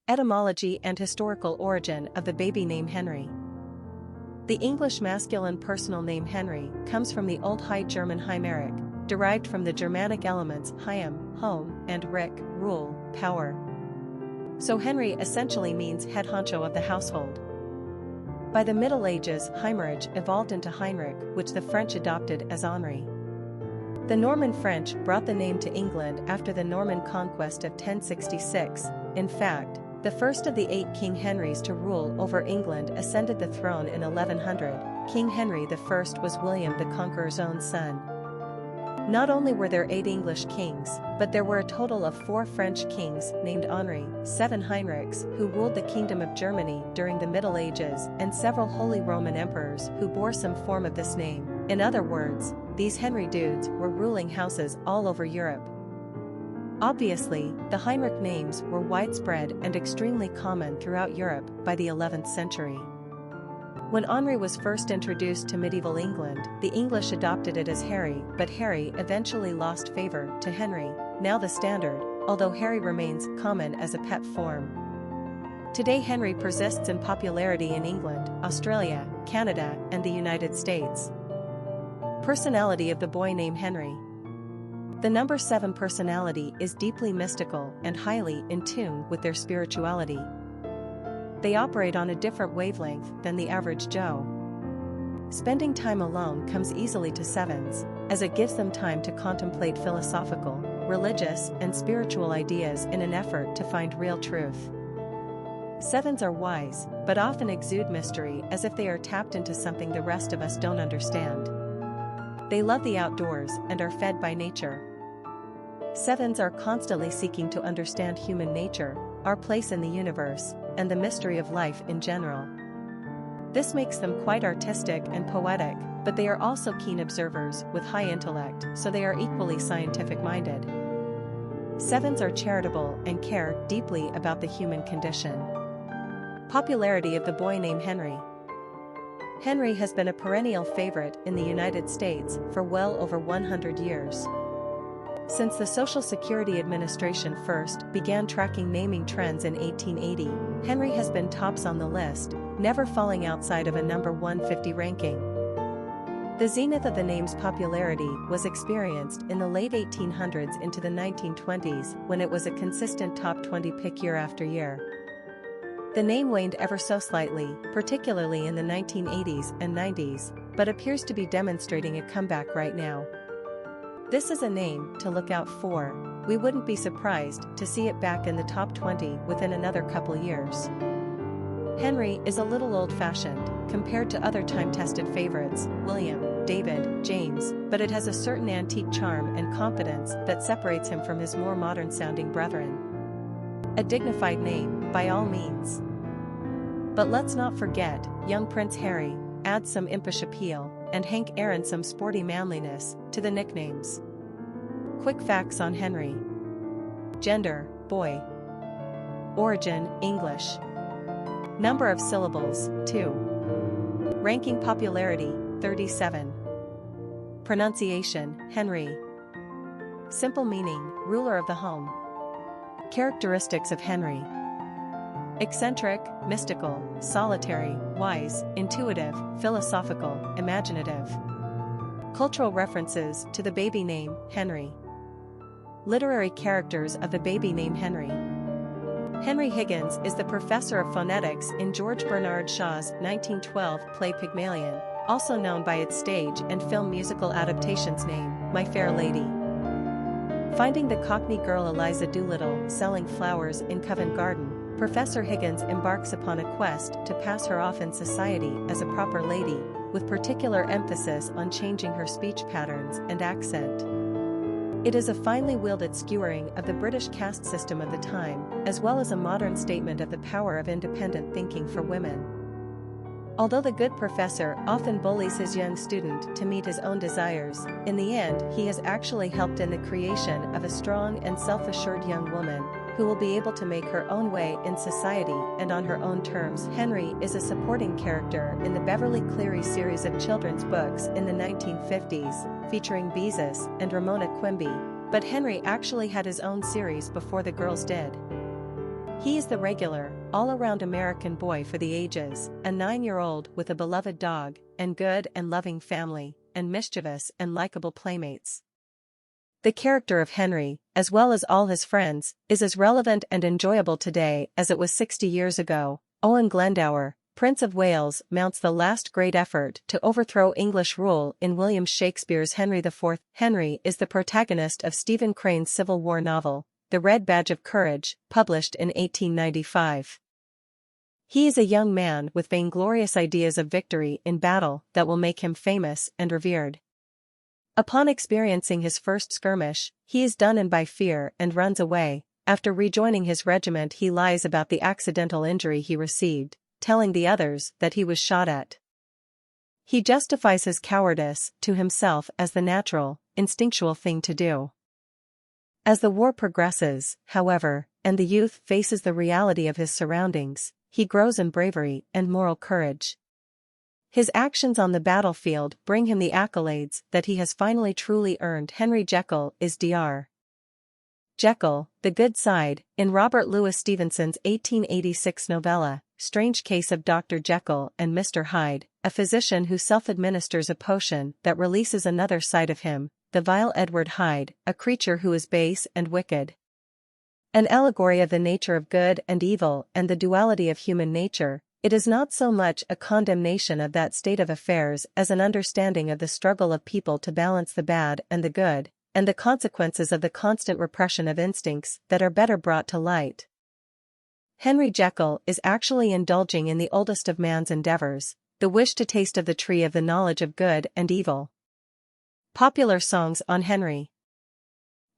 Etymology and historical origin of the baby name Henry. The English masculine personal name Henry comes from the Old High German Heimerich, derived from the Germanic elements Heim, home, and Rick, rule, power. So Henry essentially means head honcho of the household. By the Middle Ages, Heinrich evolved into Heinrich, which the French adopted as Henri. The Norman French brought the name to England after the Norman Conquest of 1066. In fact, the first of the 8 King Henrys to rule over England ascended the throne in 1100. King Henry I was William the Conqueror's own son. Not only were there 8 English kings, but there were a total of 4 French kings named Henri, 7 Heinrichs who ruled the Kingdom of Germany during the Middle Ages, and several Holy Roman emperors who bore some form of this name. In other words, these Henry dudes were ruling houses all over Europe. Obviously, the Heinrich names were widespread and extremely common throughout Europe by the 11th century. When Henri was first introduced to medieval England, the English adopted it as Harry, but Harry eventually lost favor to Henry, now the standard, although Harry remains common as a pet form. Today Henry persists in popularity in England, Australia, Canada, and the United States. Personality of the boy named Henry. The number 7 personality is deeply mystical and highly in tune with their spirituality. They operate on a different wavelength than the average Joe. Spending time alone comes easily to 7s, as it gives them time to contemplate philosophical, religious, and spiritual ideas in an effort to find real truth. 7s are wise, but often exude mystery as if they are tapped into something the rest of us don't understand. They love the outdoors and are fed by nature. 7s are constantly seeking to understand human nature, our place in the universe, and the mystery of life in general. This makes them quite artistic and poetic, but they are also keen observers with high intellect, so they are equally scientific-minded. 7s are charitable and care deeply about the human condition. Popularity of the boy named Henry. Henry has been a perennial favorite in the United States for well over 100 years. Since the Social Security Administration first began tracking naming trends in 1880, Henry has been tops on the list, never falling outside of a number 150 ranking. The zenith of the name's popularity was experienced in the late 1800s into the 1920s, when it was a consistent top 20 pick year after year. The name waned ever so slightly, particularly in the 1980s and 90s, but appears to be demonstrating a comeback right now. This is a name to look out for. We wouldn't be surprised to see it back in the top 20 within another couple years. Henry is a little old-fashioned compared to other time-tested favorites, William, David, James, but it has a certain antique charm and confidence that separates him from his more modern-sounding brethren. A dignified name, by all means. But let's not forget, young Prince Harry adds some impish appeal, and Hank Aaron some sporty manliness to the nicknames. Quick facts on Henry. Gender, boy. Origin, English. Number of syllables, 2. Ranking popularity, 37. Pronunciation, Henry. Simple meaning, ruler of the home. Characteristics of Henry. Eccentric, mystical, solitary, wise, intuitive, philosophical, imaginative. Cultural references to the baby name, Henry. Literary characters of the baby name Henry. Henry Higgins is the professor of phonetics in George Bernard Shaw's 1912 play Pygmalion, also known by its stage and film musical adaptation's name, My Fair Lady. Finding the Cockney girl Eliza Doolittle selling flowers in Covent Garden, Professor Higgins embarks upon a quest to pass her off in society as a proper lady, with particular emphasis on changing her speech patterns and accent. It is a finely wielded skewering of the British caste system of the time, as well as a modern statement of the power of independent thinking for women. Although the good professor often bullies his young student to meet his own desires, in the end he has actually helped in the creation of a strong and self-assured young woman, who will be able to make her own way in society and on her own terms. Henry is a supporting character in the Beverly Cleary series of children's books in the 1950s, featuring Beezus and Ramona Quimby, but Henry actually had his own series before the girls did. He is the regular, all-around American boy for the ages, a 9-year-old with a beloved dog, and good and loving family, and mischievous and likable playmates. The character of Henry, as well as all his friends, is as relevant and enjoyable today as it was 60 years ago. Owen Glendower, Prince of Wales, mounts the last great effort to overthrow English rule in William Shakespeare's Henry IV. Henry is the protagonist of Stephen Crane's Civil War novel, The Red Badge of Courage, published in 1895. He is a young man with vainglorious ideas of victory in battle that will make him famous and revered. Upon experiencing his first skirmish, he is done in by fear and runs away. After rejoining his regiment, he lies about the accidental injury he received, telling the others that he was shot at. He justifies his cowardice to himself as the natural, instinctual thing to do. As the war progresses, however, and the youth faces the reality of his surroundings, he grows in bravery and moral courage. His actions on the battlefield bring him the accolades that he has finally truly earned. Henry Jekyll is Dr. Jekyll, the good side, in Robert Louis Stevenson's 1886 novella, Strange Case of Dr. Jekyll and Mr. Hyde, a physician who self-administers a potion that releases another side of him, the vile Edward Hyde, a creature who is base and wicked. An allegory of the nature of good and evil and the duality of human nature, it is not so much a condemnation of that state of affairs as an understanding of the struggle of people to balance the bad and the good, and the consequences of the constant repression of instincts that are better brought to light. Henry Jekyll is actually indulging in the oldest of man's endeavors, the wish to taste of the tree of the knowledge of good and evil. Popular songs on Henry.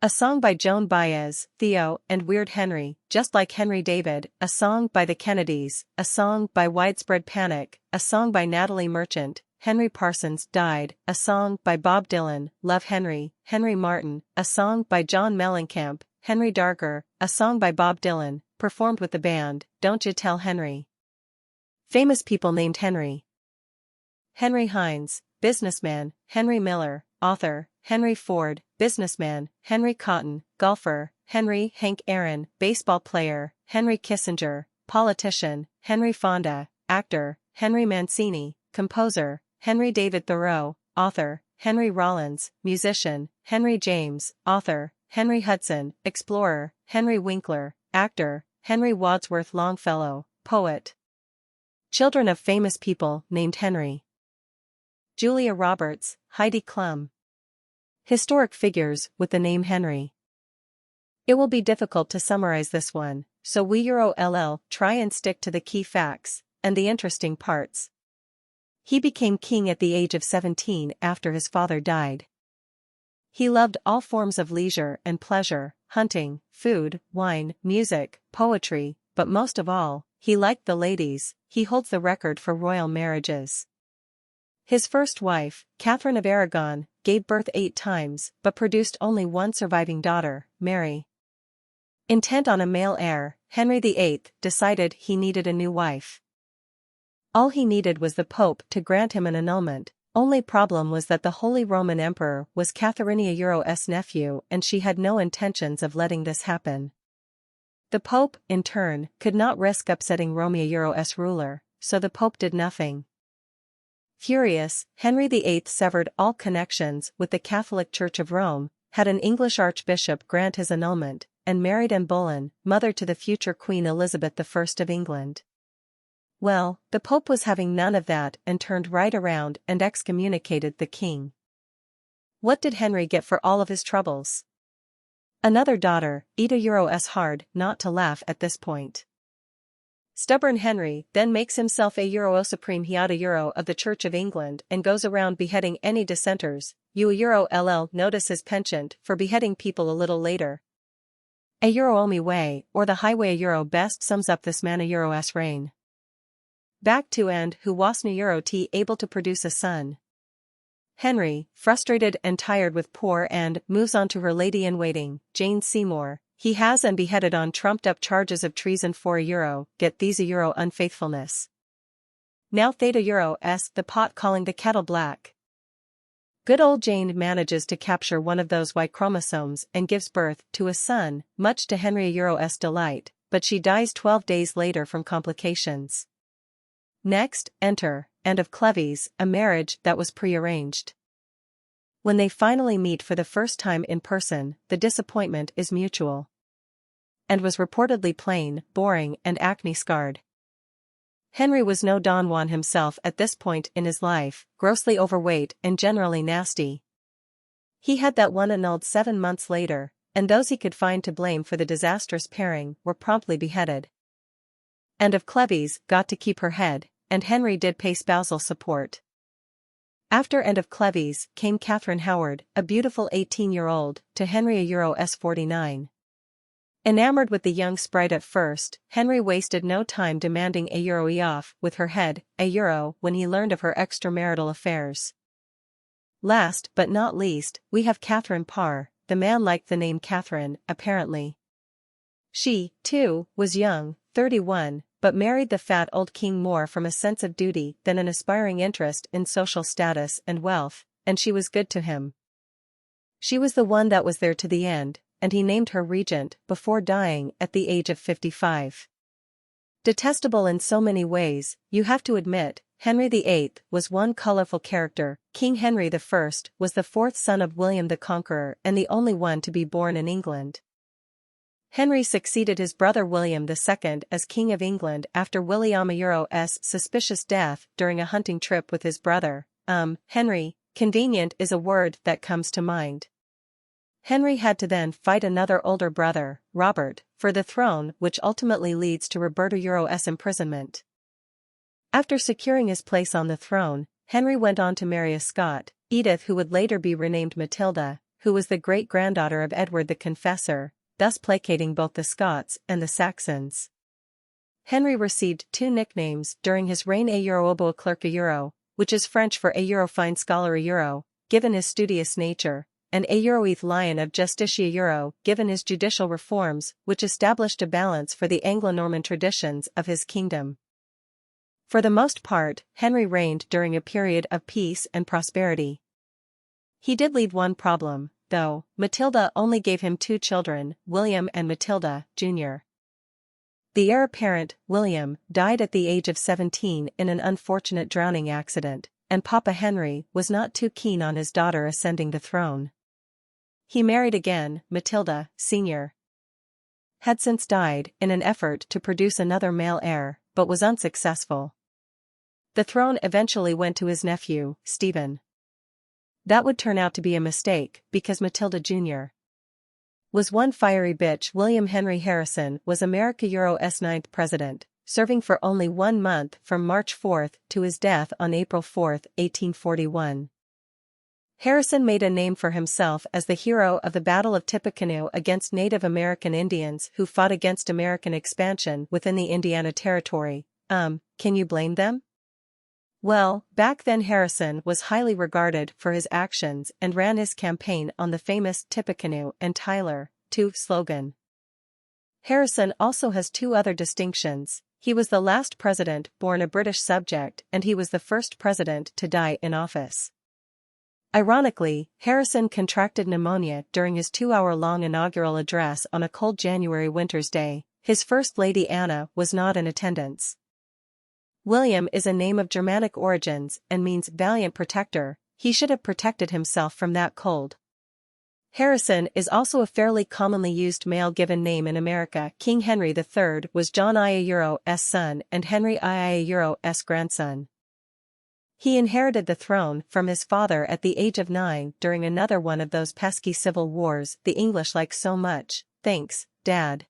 A song by Joan Baez, Theo, and Weird Henry, Just Like Henry David, a song by the Kennedys, a song by Widespread Panic, a song by Natalie Merchant, Henry Parsons Died, a song by Bob Dylan, Love Henry, Henry Martin, a song by John Mellencamp, Henry Darger, a song by Bob Dylan, performed with the band, Don't You Tell Henry. Famous people named Henry. Henry Hines, businessman, Henry Miller, author, Henry Ford, businessman, Henry Cotton, golfer, Henry Hank Aaron, baseball player, Henry Kissinger, politician, Henry Fonda, actor, Henry Mancini, composer, Henry David Thoreau, author, Henry Rollins, musician, Henry James, author, Henry Hudson, explorer, Henry Winkler, actor, Henry Wadsworth Longfellow, poet. Children of famous people named Henry. Julia Roberts, Heidi Klum. Historic figures with the name Henry. It will be difficult to summarize this one, so we'll try and stick to the key facts and the interesting parts. He became king at the age of 17 after his father died. He loved all forms of leisure and pleasure, hunting, food, wine, music, poetry, but most of all, he liked the ladies. He holds the record for royal marriages. His first wife, Catherine of Aragon, gave birth 8 times but produced only one surviving daughter, Mary. Intent on a male heir, Henry VIII decided he needed a new wife. All he needed was the Pope to grant him an annulment. Only problem was that the Holy Roman Emperor was Catherine's nephew and she had no intentions of letting this happen. The Pope, in turn, could not risk upsetting Rome's ruler, so the Pope did nothing. Furious, Henry VIII severed all connections with the Catholic Church of Rome, had an English archbishop grant his annulment, and married Anne Boleyn, mother to the future Queen Elizabeth I of England. Well, the Pope was having none of that and turned right around and excommunicated the king. What did Henry get for all of his troubles? Another daughter. It's hard not to laugh at this point. Stubborn Henry then makes himself a supreme head of the Church of England and goes around beheading any dissenters. Notice his penchant for beheading people a little later. Omi way, or the highway best sums up this man's reign. Back to end who wasn't able to produce a son. Henry, frustrated and tired with poor Anne, moves on to her lady-in-waiting, Jane Seymour. He has and beheaded on trumped-up charges of treason for get these unfaithfulness. Now theta the pot calling the kettle black. Good old Jane manages to capture one of those Y chromosomes and gives birth to a son, much to Henry's delight, but she dies 12 days later from complications. Next, enter Anne of Cleves, a marriage that was prearranged. When they finally meet for the first time in person, the disappointment is mutual. Anne was reportedly plain, boring, and acne-scarred. Henry was no Don Juan himself at this point in his life, grossly overweight and generally nasty. He had that one annulled 7 months later, and those he could find to blame for the disastrous pairing were promptly beheaded. Anne of Cleves got to keep her head, and Henry did pay spousal support. After Anne of Cleves came Catherine Howard, a beautiful 18-year-old, to Henry a €49. Enamored with the young sprite at first, Henry wasted no time demanding a euro off with her head, a euro, when he learned of her extramarital affairs. Last but not least, we have Catherine Parr. The man liked the name Catherine, apparently. She, too, was young, 31, but married the fat old king more from a sense of duty than an aspiring interest in social status and wealth, and she was good to him. She was the one that was there to the end, and he named her regent before dying at the age of 55. Detestable in so many ways, you have to admit, Henry VIII was one colorful character. King Henry I was the fourth son of William the Conqueror and the only one to be born in England. Henry succeeded his brother William II as King of England after William I's suspicious death during a hunting trip with his brother. Henry, convenient is a word that comes to mind. Henry had to then fight another older brother, Robert, for the throne, which ultimately leads to Roberto's imprisonment. After securing his place on the throne, Henry went on to marry a Scot, Edith, who would later be renamed Matilda, who was the great-granddaughter of Edward the Confessor, thus placating both the Scots and the Saxons. Henry received 2 nicknames during his reign: a oboe clerk a, which is French for a fine scholar a, given his studious nature, and a lion of justitia given his judicial reforms, which established a balance for the Anglo-Norman traditions of his kingdom. For the most part, Henry reigned during a period of peace and prosperity. He did leave one problem, though. Matilda only gave him 2 children, William and Matilda, Jr. The heir apparent, William, died at the age of 17 in an unfortunate drowning accident, and Papa Henry was not too keen on his daughter ascending the throne. He married again. Matilda, Sr. had since died in an effort to produce another male heir, but was unsuccessful. The throne eventually went to his nephew, Stephen. That would turn out to be a mistake, because Matilda Jr. was one fiery bitch. William Henry Harrison was America's 9th president, serving for only 1 month from March 4 to his death on April 4, 1841. Harrison made a name for himself as the hero of the Battle of Tippecanoe against Native American Indians who fought against American expansion within the Indiana Territory. Can you blame them? Well, back then Harrison was highly regarded for his actions and ran his campaign on the famous Tippecanoe and Tyler, too slogan. Harrison also has 2 other distinctions. He was the last president born a British subject, and he was the first president to die in office. Ironically, Harrison contracted pneumonia during his 2-hour-long inaugural address on a cold January winter's day. His First Lady Anna was not in attendance. William is a name of Germanic origins and means valiant protector. He should have protected himself from that cold. Harrison is also a fairly commonly used male given name in America. King Henry III was John I's son and Henry I's grandson. He inherited the throne from his father at the age of 9 during another one of those pesky civil wars the English like so much. Thanks, Dad.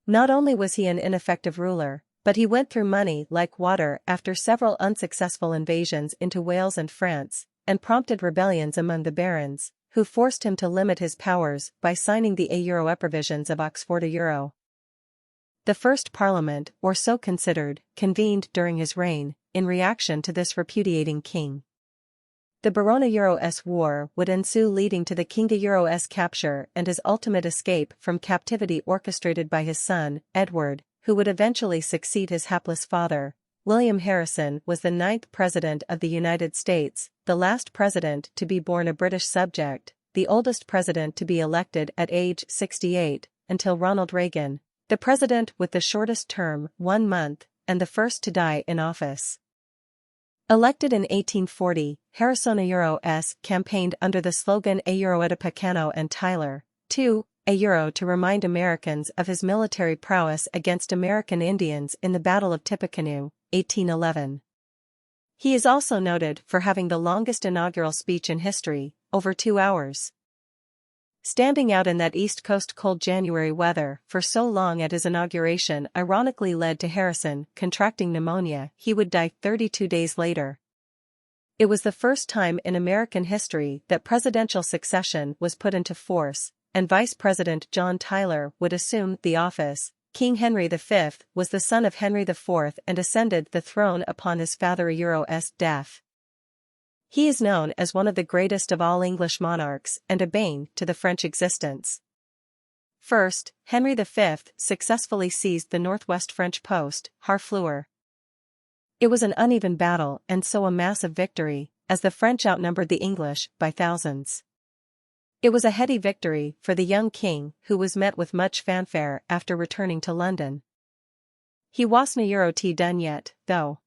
Not only was he an ineffective ruler, but he went through money like water after several unsuccessful invasions into Wales and France, and prompted rebellions among the barons, who forced him to limit his powers by signing the a provisions of Oxford a. The first parliament, or so considered, convened during his reign, in reaction to this repudiating king. The Barona-Euro-S war would ensue, leading to the King-Euro-S capture and his ultimate escape from captivity, orchestrated by his son, Edward, who would eventually succeed his hapless father. William Harrison was the 9th President of the United States, the last president to be born a British subject, the oldest president to be elected at age 68, until Ronald Reagan, the president with the shortest term, 1 month, and the first to die in office. Elected in 1840, Harrison Euro-S campaigned under the slogan A Euro et Picano and Tyler, 2, a euro to remind Americans of his military prowess against American Indians in the Battle of Tippecanoe, 1811. He is also noted for having the longest inaugural speech in history, over 2 hours. Standing out in that East Coast cold January weather for so long at his inauguration ironically led to Harrison contracting pneumonia. He would die 32 days later. It was the first time in American history that presidential succession was put into force, and Vice President John Tyler would assume the office. King Henry V was the son of Henry IV and ascended the throne upon his father Euro-S death. He is known as one of the greatest of all English monarchs and a bane to the French existence. First, Henry V successfully seized the northwest French post, Harfleur. It was an uneven battle and so a massive victory, as the French outnumbered the English by thousands. It was a heady victory for the young king who was met with much fanfare after returning to London. He wasn't done yet, though.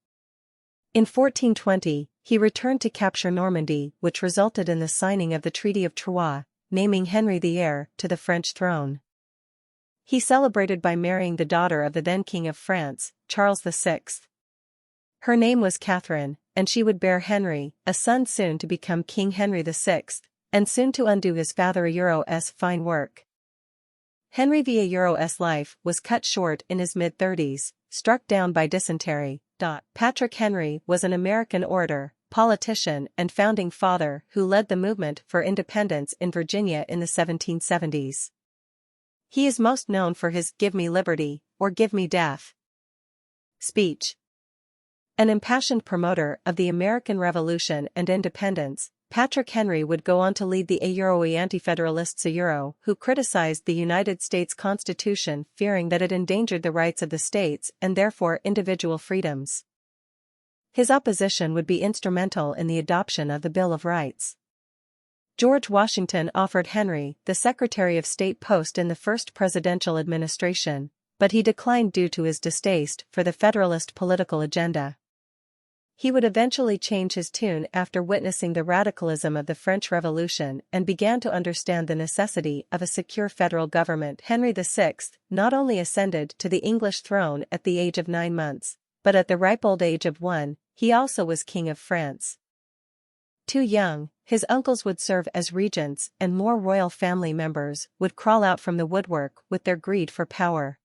In 1420, he returned to capture Normandy, which resulted in the signing of the Treaty of Troyes, naming Henry the heir to the French throne. He celebrated by marrying the daughter of the then King of France, Charles VI. Her name was Catherine, and she would bear Henry, a son soon to become King Henry VI, and soon to undo his father Euro-S fine work. Henry VIII's life was cut short in his mid-30s, struck down by dysentery. Patrick Henry was an American orator, politician and founding father who led the movement for independence in Virginia in the 1770s. He is most known for his "Give me liberty, or give me death" speech. An impassioned promoter of the American Revolution and independence, Patrick Henry would go on to lead the Anti-Federalists who criticized the United States Constitution, fearing that it endangered the rights of the states and therefore individual freedoms. His opposition would be instrumental in the adoption of the Bill of Rights. George Washington offered Henry the Secretary of State post in the first presidential administration, but he declined due to his distaste for the Federalist political agenda. He would eventually change his tune after witnessing the radicalism of the French Revolution and began to understand the necessity of a secure federal government. Henry VI not only ascended to the English throne at the age of 9 months, but at the ripe old age of 1, he also was King of France. Too young, his uncles would serve as regents and more royal family members would crawl out from the woodwork with their greed for power.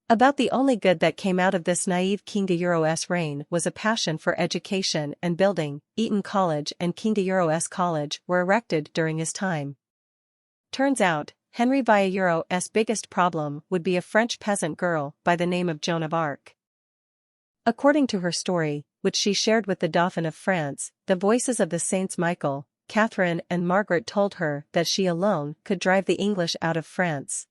About the only good that came out of this naive King de Euro's reign was a passion for education and building. Eton College and King de Euro's College were erected during his time. Turns out, Henry VIII's biggest problem would be a French peasant girl by the name of Joan of Arc. According to her story, which she shared with the Dauphin of France, the voices of the Saints Michael, Catherine and Margaret told her that she alone could drive the English out of France.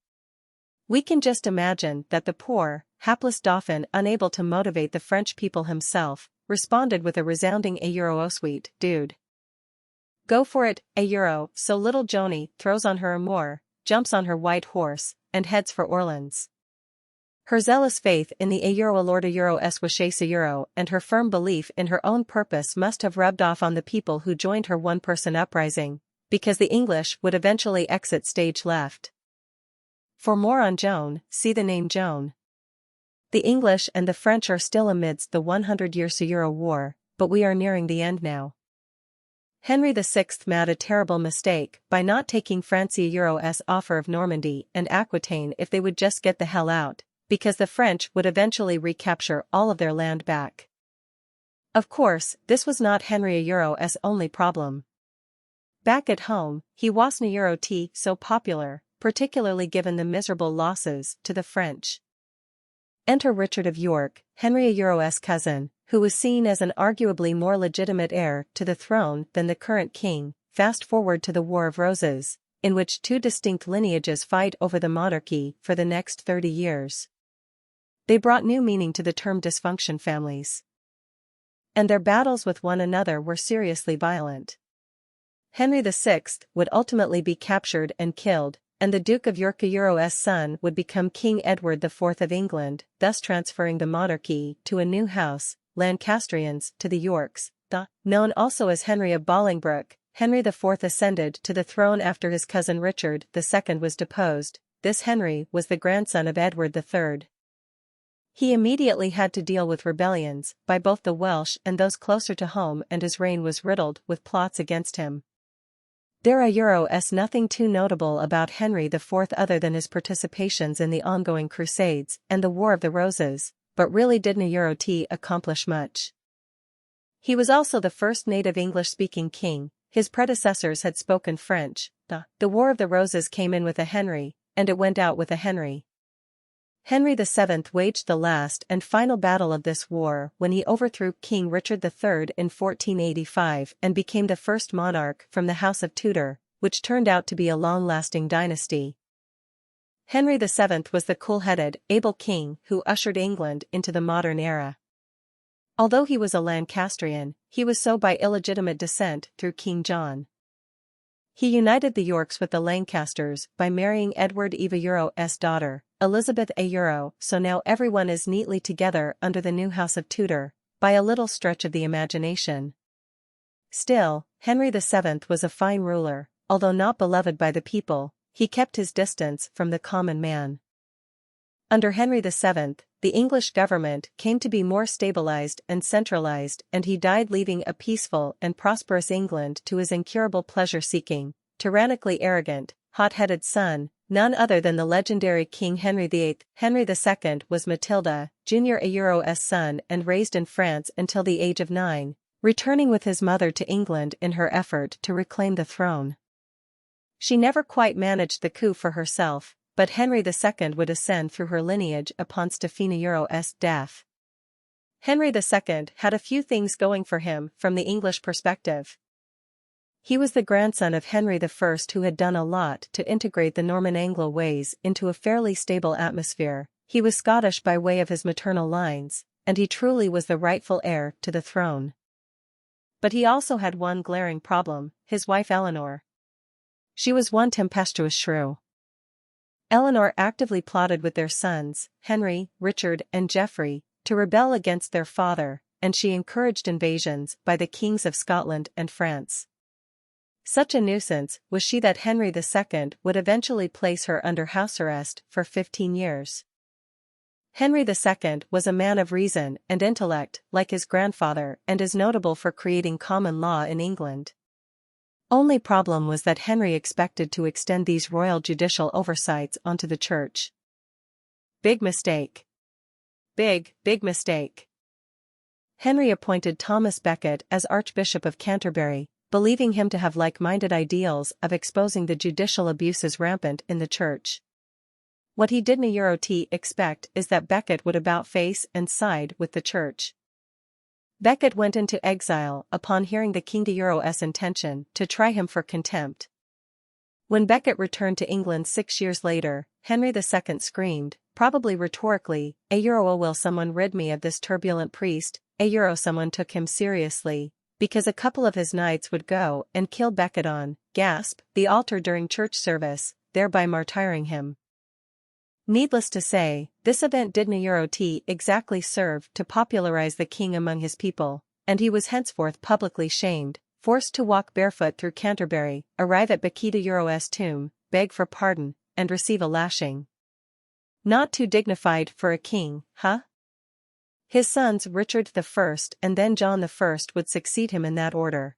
We can just imagine that the poor, hapless Dauphin, unable to motivate the French people himself, responded with a resounding "A euro, oh sweet dude. Go for it, a euro." So little Joni throws on her amour, jumps on her white horse, and heads for Orleans. Her zealous faith in the "A euro Lord a euro es wishes a euro" and her firm belief in her own purpose must have rubbed off on the people who joined her one-person uprising, because the English would eventually exit stage left. For more on Joan, see the name Joan. The English and the French are still amidst the 100-year War, but we are nearing the end now. Henry VI made a terrible mistake by not taking France's offer of Normandy and Aquitaine if they would just get the hell out, because the French would eventually recapture all of their land back. Of course, this was not Henry's only problem. Back at home, he wasn't so popular, particularly given the miserable losses to the French. Enter Richard of York, Henry's cousin, who was seen as an arguably more legitimate heir to the throne than the current king. Fast forward to the War of Roses, in which 2 distinct lineages fight over the monarchy for the next 30 years. They brought new meaning to the term dysfunction families. And their battles with one another were seriously violent. Henry VI would ultimately be captured and killed, and the Duke of York Euro's son would become King Edward IV of England, thus transferring the monarchy to a new house, Lancastrians to the Yorks. Known also as Henry of Bolingbroke, Henry IV ascended to the throne after his cousin Richard II was deposed. This Henry was the grandson of Edward III. He immediately had to deal with rebellions, by both the Welsh and those closer to home, and his reign was riddled with plots against him. There is nothing too notable about Henry IV other than his participations in the ongoing Crusades and the War of the Roses, but really didn't accomplish much. He was also the first native English-speaking king. His predecessors had spoken French. The War of the Roses came in with a Henry, and it went out with a Henry. Henry VII waged the last and final battle of this war when he overthrew King Richard III in 1485 and became the first monarch from the House of Tudor, which turned out to be a long-lasting dynasty. Henry VII was the cool-headed, able king who ushered England into the modern era. Although he was a Lancastrian, he was so by illegitimate descent through King John. He united the Yorks with the Lancasters by marrying Edward Euro's daughter, Elizabeth Euro, so now everyone is neatly together under the new House of Tudor, by a little stretch of the imagination. Still, Henry VII was a fine ruler, although not beloved by the people. He kept his distance from the common man. Under Henry VII, the English government came to be more stabilized and centralized, and he died leaving a peaceful and prosperous England to his incurable pleasure-seeking, tyrannically arrogant, hot-headed son, none other than the legendary King Henry VIII. Henry II was Matilda, Jr. Euro's son and raised in France until the age of 9, returning with his mother to England in her effort to reclaim the throne. She never quite managed the coup for herself, but Henry II would ascend through her lineage upon Stephanie Euro's death. Henry II had a few things going for him from the English perspective. He was the grandson of Henry I, who had done a lot to integrate the Norman Anglo ways into a fairly stable atmosphere. He was Scottish by way of his maternal lines, and he truly was the rightful heir to the throne. But he also had one glaring problem: his wife Eleanor. She was one tempestuous shrew. Eleanor actively plotted with their sons, Henry, Richard, and Geoffrey, to rebel against their father, and she encouraged invasions by the kings of Scotland and France. Such a nuisance was she that Henry II would eventually place her under house arrest for 15 years. Henry II was a man of reason and intellect, like his grandfather, and is notable for creating common law in England. Only problem was that Henry expected to extend these royal judicial oversights onto the church. Big mistake. Big mistake. Henry appointed Thomas Becket as Archbishop of Canterbury, believing him to have like-minded ideals of exposing the judicial abuses rampant in the church. What he didn't expect is that Becket would about face and side with the church. Becket went into exile upon hearing the King's intention to try him for contempt. When Becket returned to England 6 years later, Henry II screamed, probably rhetorically, will someone rid me of this turbulent priest? Someone took him seriously, because a couple of his knights would go and kill Becket on the altar during church service, thereby martyring him. Needless to say, this event didn't exactly serve to popularize the king among his people, and he was henceforth publicly shamed, forced to walk barefoot through Canterbury, arrive at Becket's tomb, beg for pardon, and receive a lashing. Not too dignified for a king, huh? His sons Richard I and then John I would succeed him in that order.